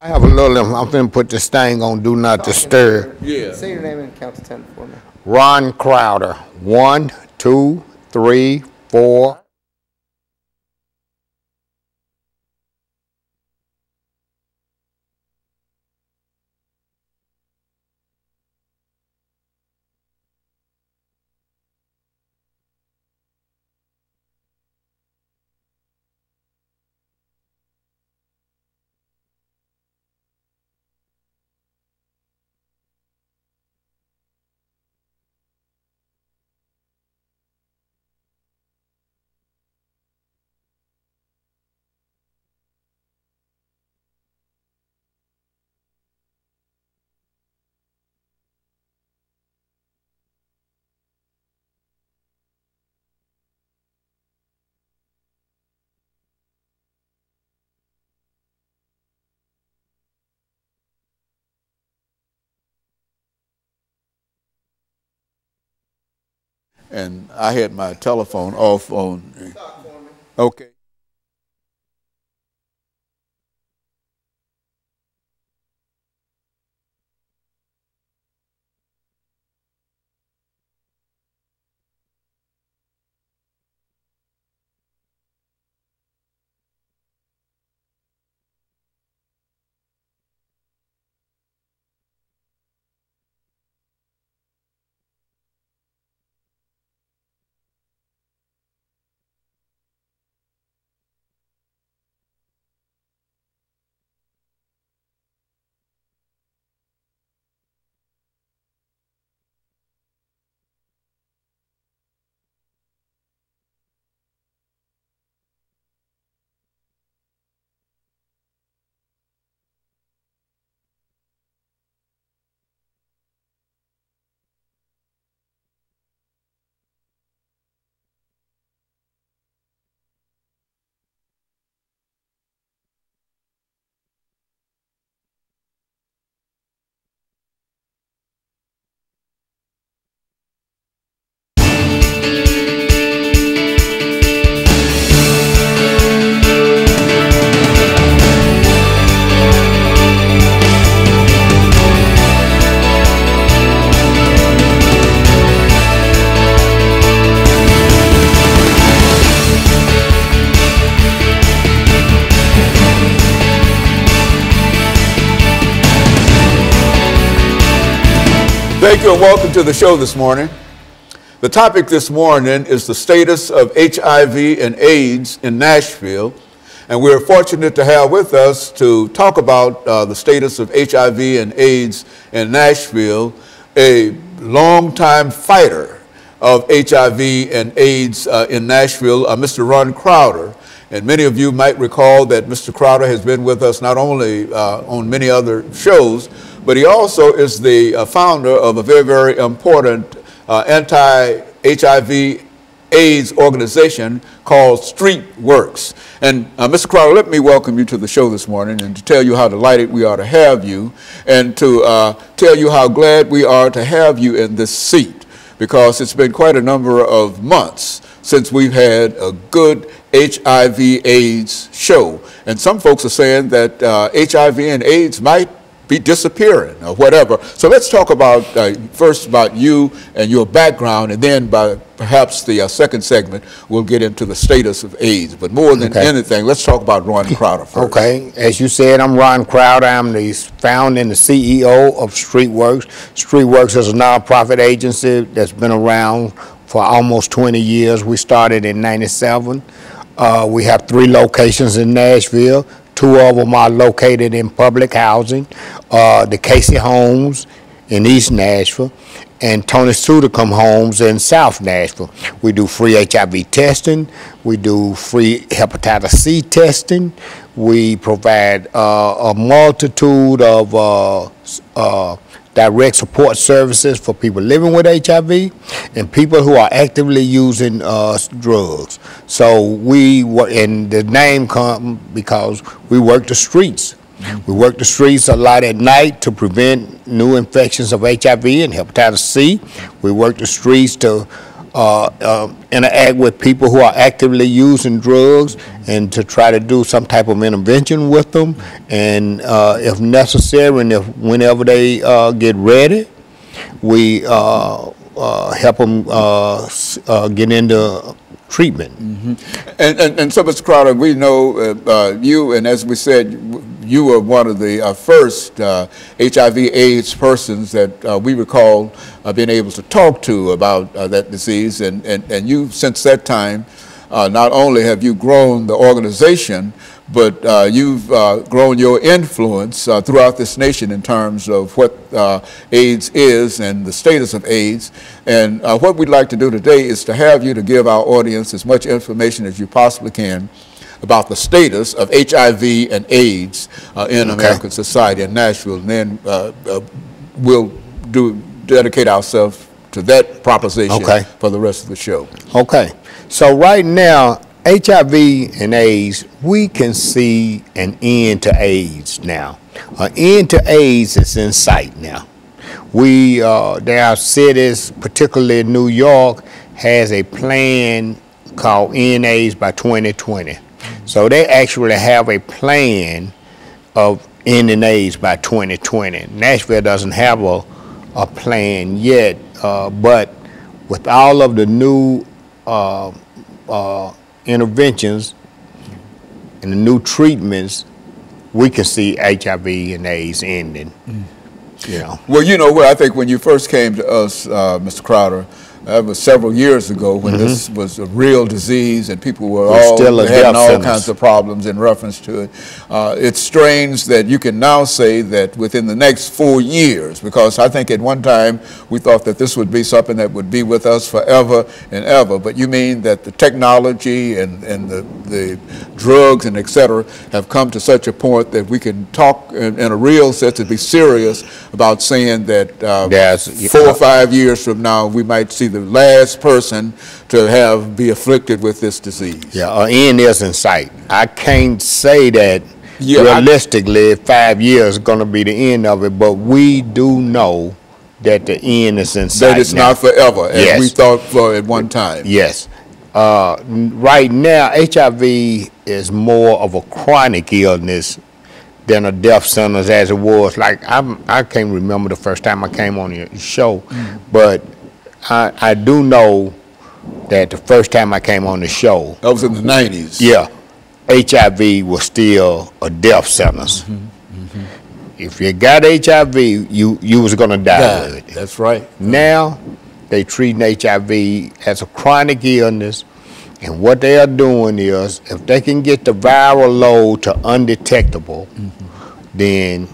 I have a little, I'm finna put this thing on Do Not Disturb. Yeah. Say your name and count to 10 for me. Ron Crowder. 1, 2, 3, 4. And I had my telephone off on. Okay. Thank you and welcome to the show this morning. The topic this morning is the status of HIV and AIDS in Nashville. And we're fortunate to have with us to talk about the status of HIV and AIDS in Nashville, a longtime fighter of HIV and AIDS in Nashville, Mr. Ron Crowder. And many of you might recall that Mr. Crowder has been with us not only on many other shows, but he also is the founder of a very, very important anti-HIV AIDS organization called StreetWorks. And Mr. Crowder, let me welcome you to the show this morning and to tell you how delighted we are to have you and to tell you how glad we are to have you in this seat, because it's been quite a number of months since we've had a good HIV AIDS show. And some folks are saying that HIV and AIDS might be disappearing or whatever. So let's talk about first about you and your background, and then by perhaps the second segment we'll get into the status of AIDS. But more than anything, let's talk about Ron Crowder first. Okay, as you said, I'm Ron Crowder. I'm the founder and the CEO of StreetWorks. StreetWorks is a nonprofit agency that's been around for almost 20 years. We started in '97. We have 3 locations in Nashville. 2 of them are located in public housing, the Casey Homes in East Nashville and Tony Sudicum Homes in South Nashville. We do free HIV testing. We do free hepatitis C testing. We provide a multitude of direct support services for people living with HIV and people who are actively using drugs. So we work, and the name comes because we work the streets. We work the streets a lot at night to prevent new infections of HIV and hepatitis C. We work the streets to interact with people who are actively using drugs and to try to do some type of intervention with them, and if necessary, and whenever they get ready, we help them get into treatment. And so, Mr. Crowder, we know you, and as we said, you were one of the first HIV/AIDS persons that we recall being able to talk to about that disease, and you, since that time, not only have you grown the organization, but you've grown your influence throughout this nation in terms of what AIDS is and the status of AIDS. And what we'd like to do today is to have you to give our audience as much information as you possibly can about the status of HIV and AIDS in American society in Nashville. And then we'll dedicate ourselves to that proposition for the rest of the show. Okay. So right now, HIV and AIDS, we can see an end to AIDS now. An end to AIDS is in sight now. There are cities, particularly New York, has a plan called End AIDS by 2020. So they actually have a plan of ending AIDS by 2020. Nashville doesn't have a plan yet, but with all of the new interventions and the new treatments, we can see HIV and AIDS ending. You know. Well, you know what, I think when you first came to us, Mr. Crowder, that was several years ago when this was a real disease and people were having all kinds of problems in reference to it. It's strange that you can now say that within the next 4 years, because I think at one time we thought that this would be something that would be with us forever and ever, but you mean that the technology and the drugs and et cetera have come to such a point that we can talk in a real sense and be serious about saying that 4 or 5 years from now we might see the last person to be afflicted with this disease. Yeah, end is in sight. I can't say that realistically 5 years is going to be the end of it, but we do know that the end is in sight. That it's not forever, as we thought for at one time. Yes. Right now, HIV is more of a chronic illness than a death sentence as it was. Like, I can't remember the first time I came on your show, but I do know that the first time I came on the show, that was in the 90s. Yeah, HIV was still a death sentence. If you got HIV, you was gonna die with it. That's right. Now they treating HIV as a chronic illness, and what they are doing is, if they can get the viral load to undetectable, then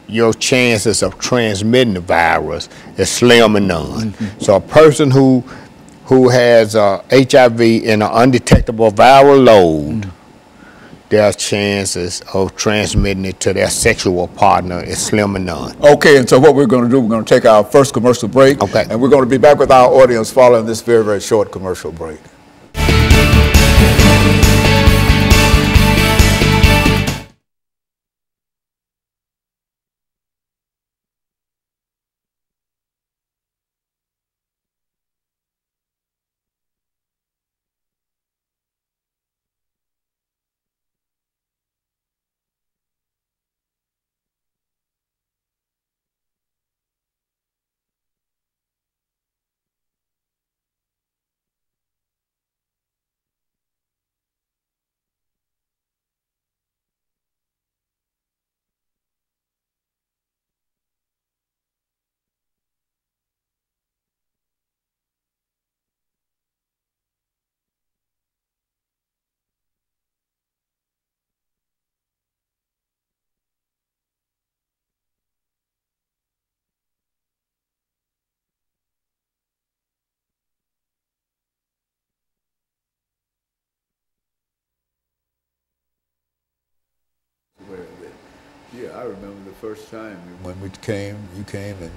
your chances of transmitting the virus is slim and none. So a person who has HIV in an undetectable viral load, their chances of transmitting it to their sexual partner is slim and none. Okay, and so what we're going to do, we're going to take our first commercial break, and we're going to be back with our audience following this very, very short commercial break. Yeah, I remember the first time when you came, and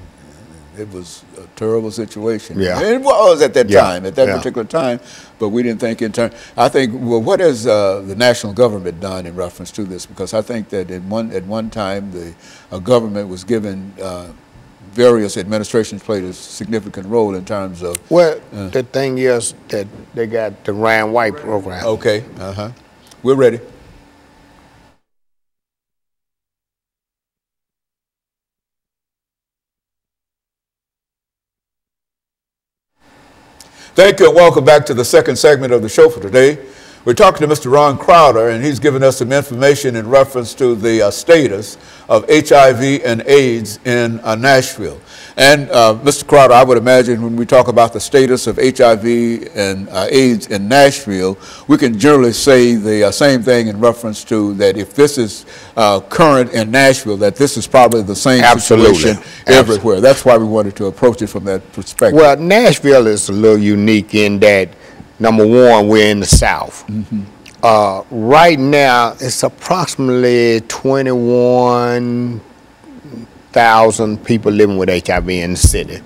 it was a terrible situation. Yeah. It was at that time, at that particular time, but we didn't think in terms. I think, well, what has the national government done in reference to this? Because I think that at one time the government was given various administrations played a significant role in terms of. Well, the thing is that they got the Ryan White program. Okay. We're ready. Thank you and welcome back to the second segment of the show for today. We're talking to Mr. Ron Crowder, and he's given us some information in reference to the status of HIV and AIDS in Nashville. And Mr. Crowder, I would imagine when we talk about the status of HIV and AIDS in Nashville, we can generally say the same thing in reference to that if this is current in Nashville, that this is probably the same situation everywhere. That's why we wanted to approach it from that perspective. Well, Nashville is a little unique in that, number one, we're in the South. Right now, it's approximately 21,000 people living with HIV in the city.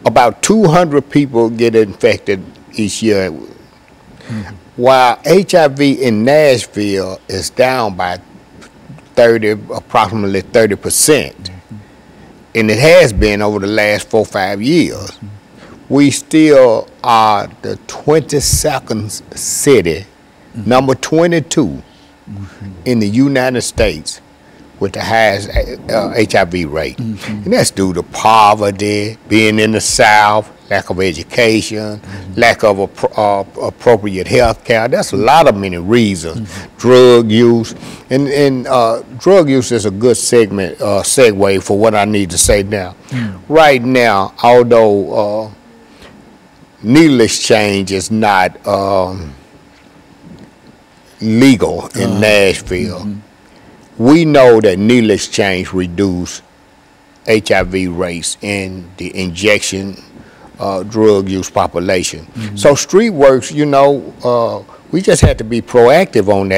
About 200 people get infected each year. While HIV in Nashville is down by approximately 30%, and it has been over the last 4 or 5 years. We still are the 22nd city, number 22 in the United States with the highest HIV rate. And that's due to poverty, being in the South, lack of education, lack of appropriate health care. That's a lot of many reasons. Drug use. And drug use is a good segue for what I need to say now. Right now, although needle exchange is not legal in Nashville, we know that needle exchange reduce HIV rates in the injection drug use population. So StreetWorks, you know, we just had to be proactive on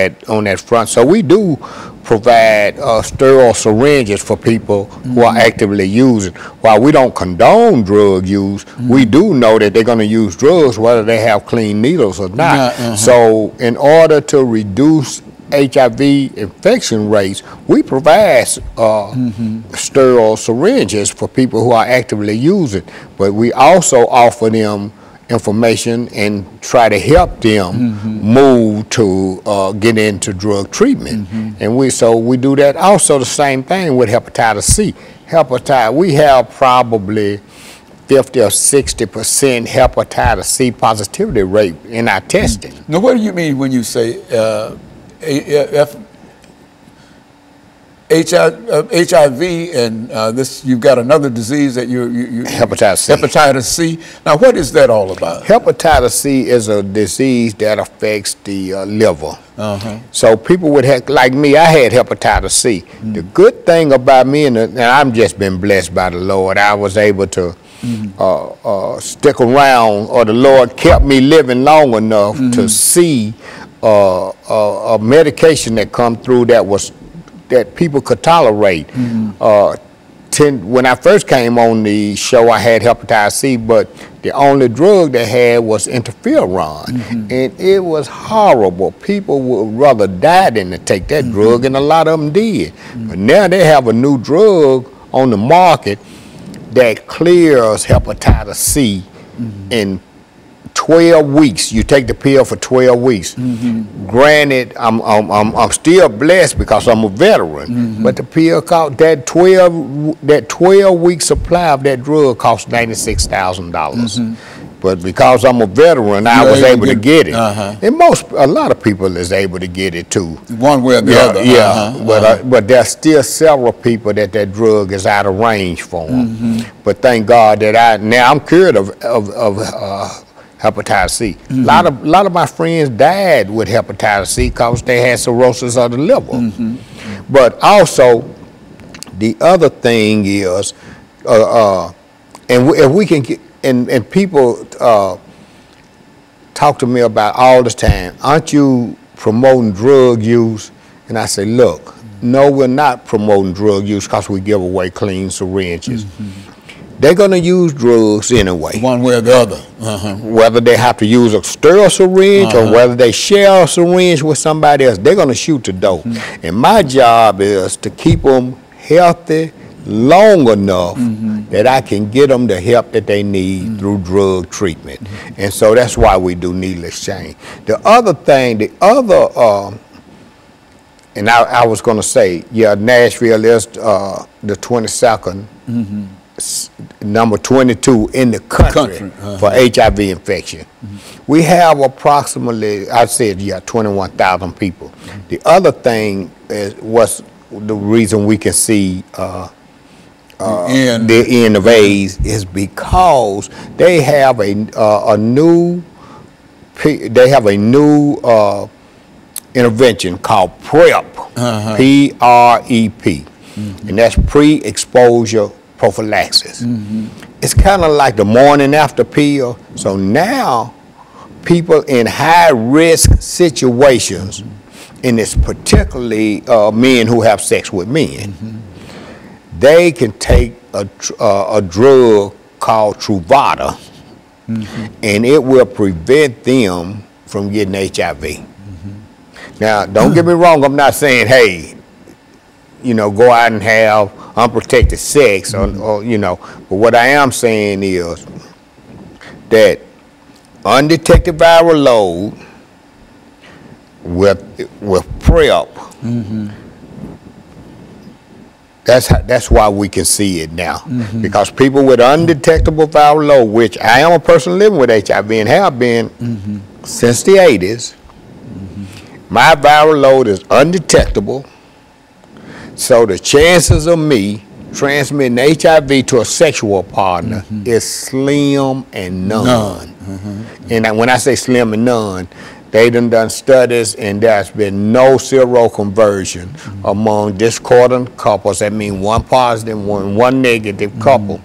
that front. So we do provide sterile syringes for people who are actively using. While we don't condone drug use, we do know that they're going to use drugs whether they have clean needles or not. So in order to reduce HIV infection rates, we provide sterile syringes for people who are actively using, but we also offer them information and try to help them move to get into drug treatment. And we do that. Also the same thing with hepatitis C. We have probably 50 or 60% hepatitis C positivity rate in our testing. Now, what do you mean when you say HIV and this? You've got another disease that you hepatitis C. Hepatitis C. Now, what is that all about? Hepatitis C is a disease that affects the liver. So people would have, like me, I had hepatitis C. The good thing about me, and I've just been blessed by the Lord, I was able to stick around, or the Lord kept me living long enough to see a medication that come through that people could tolerate. When I first came on the show, I had hepatitis C, but the only drug they had was interferon, and it was horrible. People would rather die than to take that drug, and a lot of them did. But now they have a new drug on the market that clears hepatitis C in 12 weeks. You take the pill for 12 weeks. Granted, I'm still blessed because I'm a veteran, but the pill cost, that 12-week supply of that drug cost $96,000. But because I'm a veteran, I was able to get it. And a lot of people is able to get it too. One way or the other. But there's still several people that drug is out of range for them. But thank God that now I'm cured of hepatitis C. A lot of my friends died with hepatitis C because they had cirrhosis of the liver. But also, the other thing is, and if we can get, and people talk to me about all the time, aren't you promoting drug use? And I say, look, no, we're not promoting drug use because we give away clean syringes. They're going to use drugs anyway. One way or the other. Whether they have to use a sterile syringe or whether they share a syringe with somebody else, they're going to shoot the dope. And my job is to keep them healthy, long enough that I can get them the help that they need through drug treatment. And so that's why we do needle exchange. The other thing, and I was going to say, yeah, Nashville is the 22nd, number 22 in the country for HIV infection. We have approximately, I said, 21,000 people. The other thing is what's the reason we can see the end of AIDS is because they have a new intervention called PrEP, P-R-E-P, and that's pre-exposure prophylaxis. It's kind of like the morning after pill. So now people in high-risk situations, and it's particularly men who have sex with men, they can take a drug called Truvada, and it will prevent them from getting HIV. Now, don't get me wrong, I'm not saying, hey, go out and have unprotected sex, or but what I am saying is that undetected viral load with PrEP, that's why we can see it now. Because people with undetectable viral load, which I am a person living with HIV and have been since the 80s, my viral load is undetectable, so the chances of me transmitting HIV to a sexual partner is slim and none. And when I say slim and none, they done studies, and there's been no seroconversion among discordant couples. That means one positive, one negative couple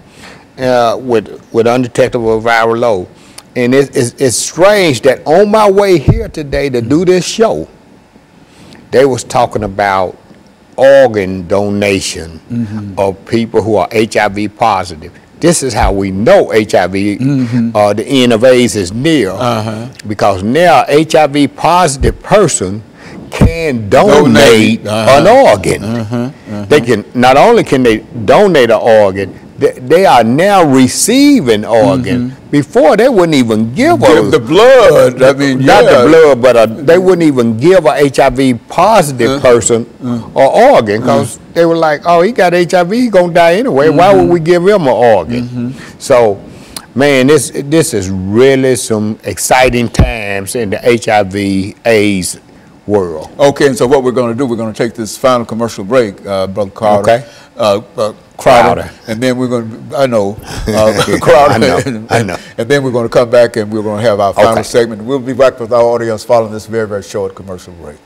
with undetectable viral load. And it's strange that on my way here today to do this show, they was talking about organ donation of people who are HIV positive. This is how we know HIV, the end of AIDS is near, because now HIV positive person can donate an organ. They can, not only can they donate an organ, they are now receiving organ. Before they wouldn't even give the blood. I mean, not the blood, but they wouldn't even give a HIV positive person an organ, because they were like, oh, he got HIV, he's gonna die anyway. Why would we give him an organ? So, man, this is really some exciting times in the HIV/AIDS world. Okay, and so what we're going to do, we're going to take this final commercial break, Brother Carter. Okay. Crowder, and then we're going to, Crowder, I know. And then we're going to come back and we're going to have our final segment. We'll be back with our audience following this very, very short commercial break.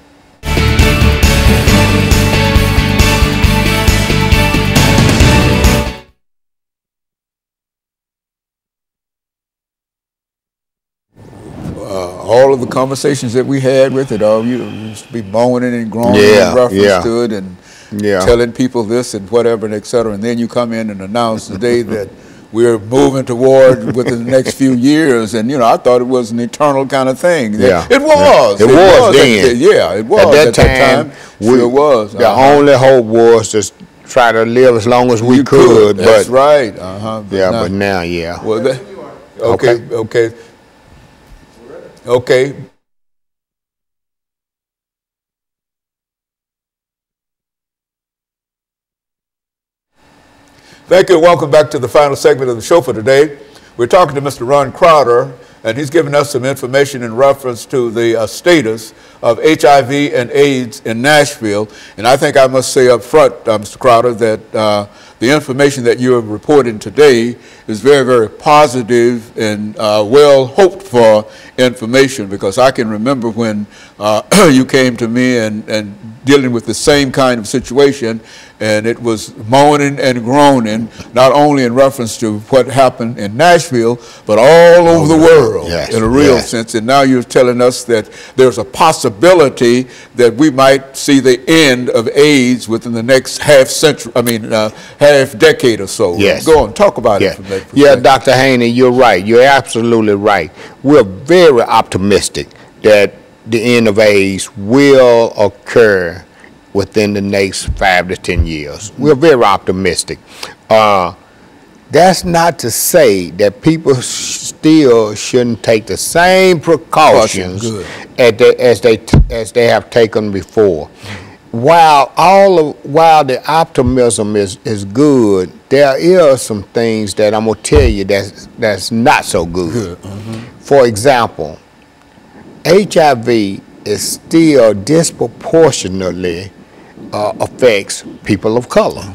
All of the conversations that we had with it, you used to be moaning and groaning in reference to it, and telling people this and whatever, and et cetera. And then you come in and announce today that we're moving toward within the next few years. And, I thought it was an eternal kind of thing. Yeah. It was. It was then. It was. At that time, sure it was. The only hope was to try to live as long as we could. That's right. But now, Well, Okay. Thank you and welcome back to the final segment of the show for today. We're talking to Mr. Ron Crowder, and he's given us some information in reference to the status of HIV and AIDS in Nashville. And I think I must say up front, Mr. Crowder, that the information that you have reported today is very, very positive and well hoped for information, because I can remember when you came to me and dealing with the same kind of situation, and it was moaning and groaning, not only in reference to what happened in Nashville, but all over the world in a real sense. And now you're telling us that there's a possibility that we might see the end of AIDS within the next half decade or so. Yes. Go on, talk about it. Yeah, Dr. Haney, you're right. You're absolutely right. We're very optimistic that the end of AIDS will occur within the next 5 to 10 years. We're very optimistic. That's not to say that people still shouldn't take the same precautions as they have taken before. While the optimism is good, there is some things that I'm gonna tell you that's not so good. For example, HIV is still disproportionately affects people of color.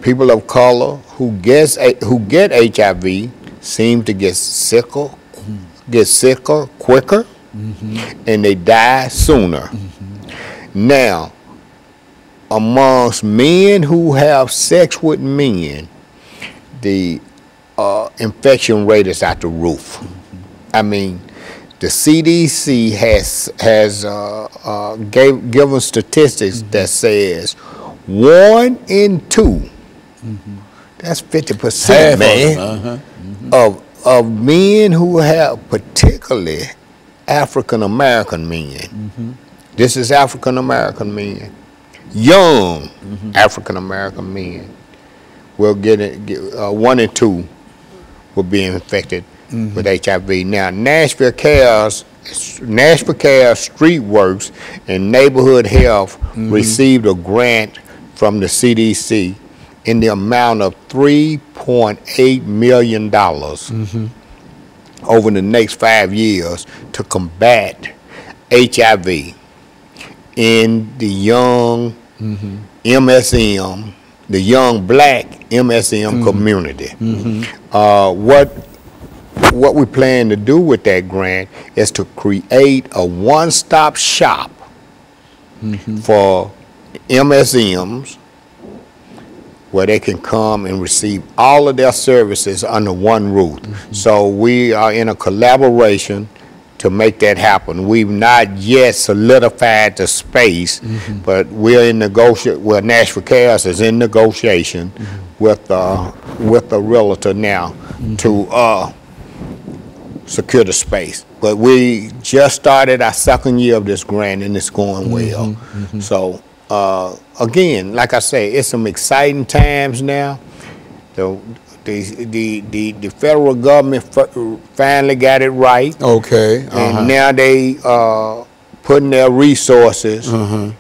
People of color who get HIV seem to get sicker quicker, and they die sooner. Now, amongst men who have sex with men, the infection rate is at the roof. I mean, the CDC has given statistics that says 1 in 2, that's 50%, man, of men who have, particularly African American men. This is African American men, young African American men will get 1 in 2 will be infected with HIV. Now, Nashville Cares, Street Works, and Neighborhood Health received a grant from the CDC in the amount of $3.8 million over the next 5 years to combat HIV in the young MSM, the young black MSM community. What we plan to do with that grant is to create a one-stop shop for MSMs where they can come and receive all of their services under one roof. So we are in a collaboration to make that happen. We've not yet solidified the space, but we're in negotiation. Well, Nashville Cares is in negotiation with a realtor now to secure the space. But we just started our 2nd year of this grant, and it's going well. So again, like I say, it's some exciting times now. The federal government finally got it right. Okay. And now they putting their resources to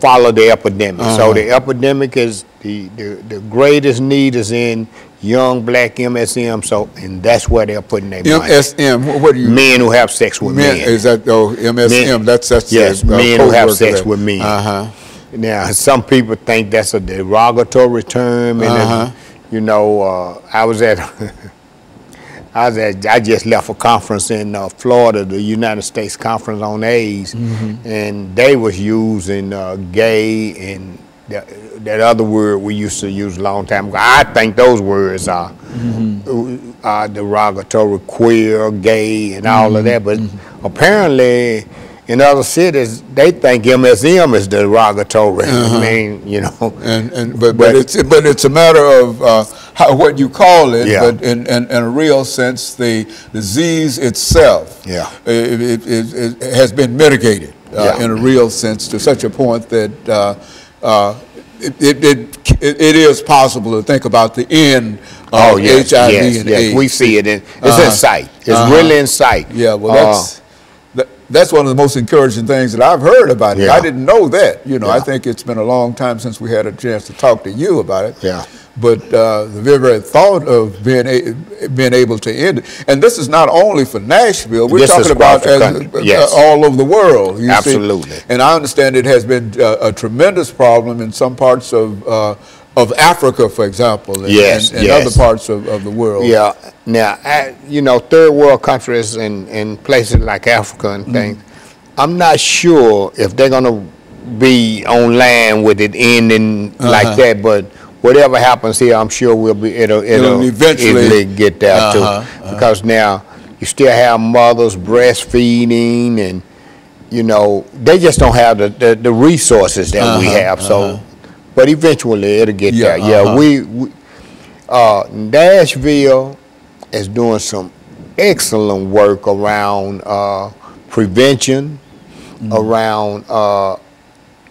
follow the epidemic. So the epidemic is the greatest need is in young black MSM. So, and that's where they're putting their money. MSM. What do you? Men who have sex with men. Is that MSM? Men, that's yes. Men who have sex with men. Now, some people think that's a derogatory term, and you know, I just left a conference in Florida, the United States Conference on AIDS, and they was using gay and that other word we used to use a long time ago. I think those words are derogatory, queer, gay, and all of that. But apparently, in other cities, they think MSM is derogatory. I mean, you know. But it's a matter of what you call it. But in a real sense, the disease itself, it has been mitigated in a real sense to such a point that it is possible to think about the end of HIV and AIDS. We see it. It's in sight. It's really in sight. Yeah, well, that's one of the most encouraging things that I've heard about it. I didn't know that. You know, I think it's been a long time since we had a chance to talk to you about it. But the very thought of being able to end it, and this is not only for Nashville, we're talking about all over the world. Absolutely. See? And I understand it has been a tremendous problem in some parts of Africa, for example, and other parts of the world. Yeah. Now, you know, third world countries and places like Africa and things, I'm not sure if they're going to be on land with it ending like that, but whatever happens here, I'm sure it'll eventually get there too. Because now you still have mothers breastfeeding, and you know they just don't have the resources that we have. So, but eventually it'll get there. Nashville is doing some excellent work around prevention, around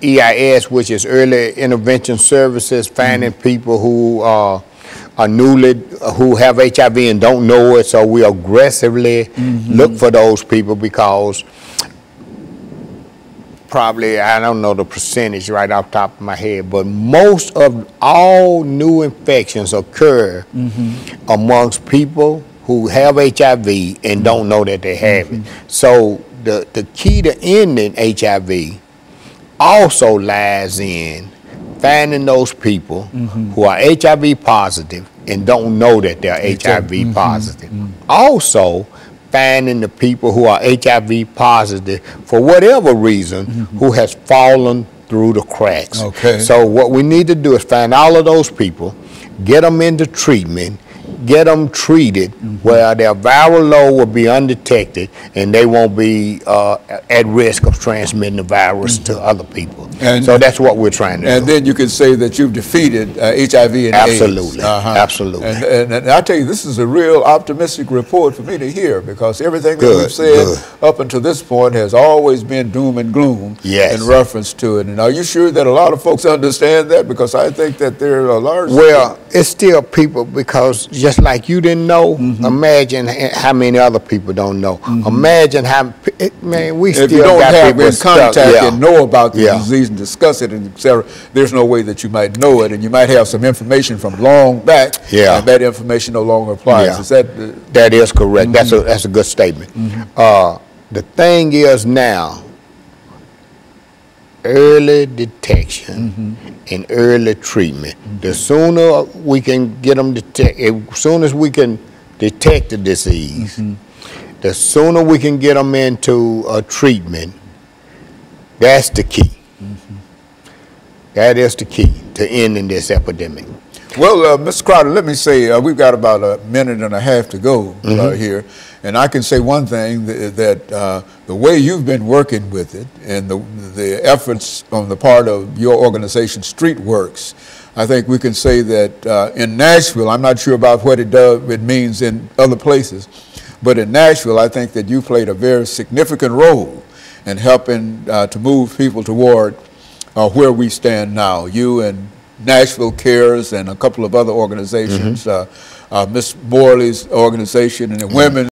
EIS, which is Early Intervention Services, finding people who are who have HIV and don't know it. So we aggressively look for those people, because probably, I don't know the percentage right off the top of my head, but most of all new infections occur amongst people who have HIV and don't know that they have it. So the key to ending HIV also lies in finding those people who are HIV positive and don't know that they're HIV positive. Also, finding the people who are HIV positive for whatever reason who has fallen through the cracks. Okay. So what we need to do is find all of those people, get them into treatment, get them treated where their viral load will be undetected and they won't be at risk of transmitting the virus to other people. And so that's what we're trying to do. And then you can say that you've defeated HIV and absolutely, AIDS. Absolutely. And I tell you, this is a real optimistic report for me to hear, because everything that we've said up until this point has always been doom and gloom in reference to it. And are you sure that a lot of folks understand that? Because I think that there are a large... Well, it's still people, because just like you didn't know, imagine how many other people don't know. Imagine how, man, we still got people stuck. If you don't have in contact and know about the disease and discuss it, and et cetera, there's no way that you might know it, and you might have some information from long back, and that information no longer applies. Is that... That is correct. That's a good statement. The thing is now, early detection and early treatment. The sooner we can get them detected, as soon as we can detect the disease, the sooner we can get them into a treatment. That's the key. That is the key to ending this epidemic. Well, Mr. Crowder, let me say, we've got about a minute and a half to go here. And I can say one thing, that the way you've been working with it and the efforts on the part of your organization, StreetWorks, I think we can say that in Nashville, I'm not sure about what it means in other places, but in Nashville, I think that you played a very significant role in helping to move people toward where we stand now. You and Nashville Cares and a couple of other organizations, Miss Morley's organization and the women